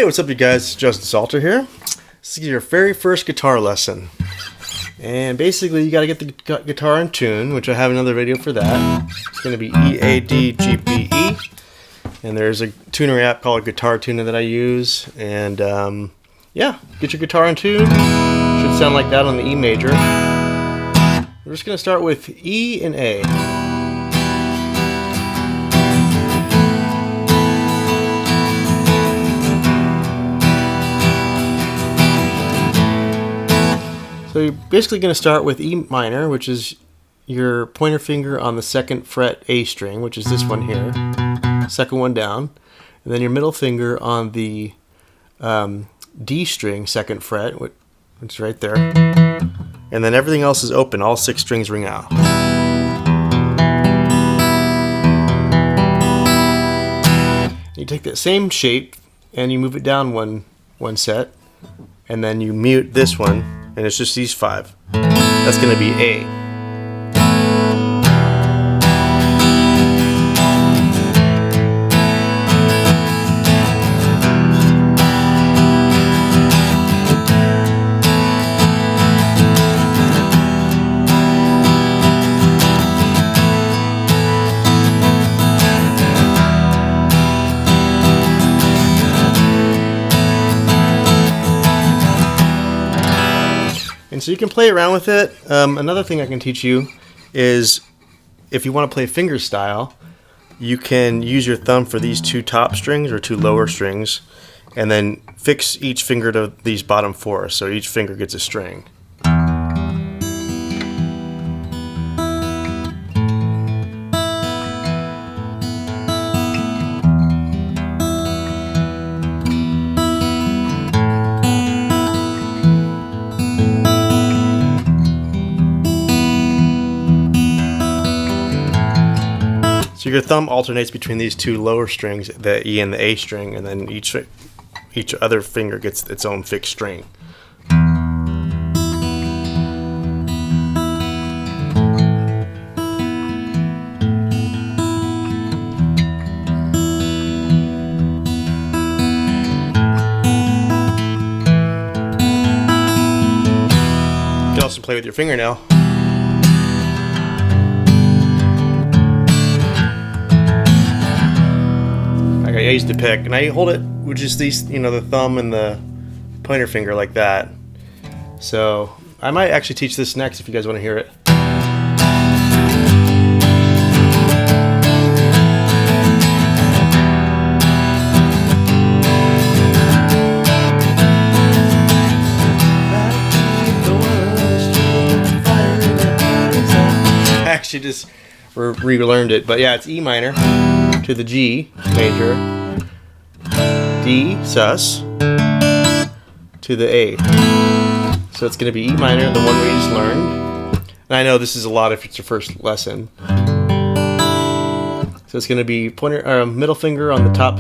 Hey, what's up you guys? Justin Salter here. This is your very first guitar lesson. And basically you got to get the guitar in tune, which I have another video for that. It's going to be E, A, D, G, B, E. And there's a tuner app called Guitar Tuner that I use. And yeah, get your guitar in tune. Should sound like that on the E major. We're just going to start with E and A. So you're basically going to start with E minor, which is your pointer finger on the 2nd fret A string, which is this one here, second one down, and then your middle finger on the D string, 2nd fret, which is right there, and then everything else is open, all 6 strings ring out. You take that same shape and you move it down one set, and then you mute this one. And it's just these 5. That's going to be A. And so you can play around with it. Another thing I can teach you is if you want to play finger style, you can use your thumb for these 2 top strings or 2 lower strings and then fix each finger to these bottom 4, so each finger gets a string. So your thumb alternates between these 2 lower strings, the E and the A string, and then each other finger gets its own fixed string. You can also play with your fingernail. I use the pick, and I hold it with just these, the thumb and the pointer finger like that. So I might actually teach this next if you guys want to hear it. I actually just relearned it, but yeah, it's E minor to the G major, D sus to the A. So it's going to be E minor, the one we just learned. And I know this is a lot if it's your first lesson. So it's going to be middle finger on the top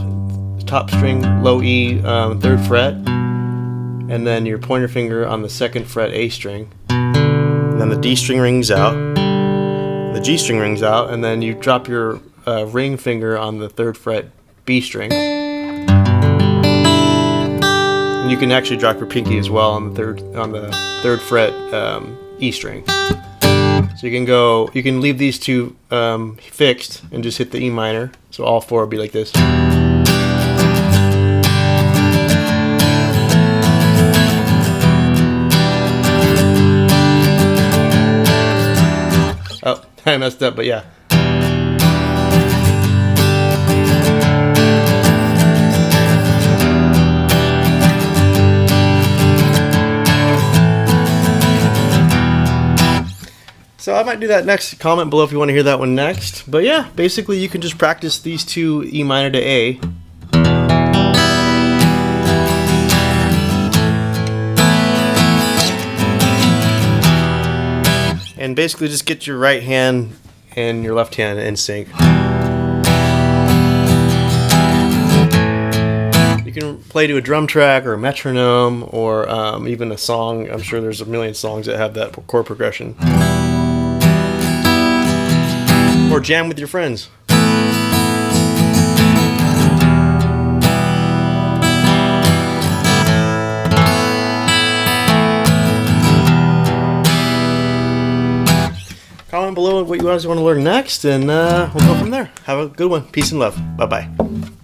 string, low E, 3rd fret, and then your pointer finger on the 2nd fret A string. And then the D string rings out, the G string rings out, and then you drop your ring finger on the 3rd fret B string. And you can actually drop your pinky as well on the 3rd fret E string. So you can leave these 2 fixed and just hit the E minor. So all 4 will be like this. Oh, I messed up, but yeah. So I might do that next. Comment below if you want to hear that one next. But yeah, basically you can just practice these 2 E minor to A. And basically just get your right hand and your left hand in sync. You can play to a drum track or a metronome or even a song. I'm sure there's a million songs that have that chord progression. Or jam with your friends. comment below what you guys want to learn next, and we'll go from there. Have a good one. Peace and love. Bye-bye.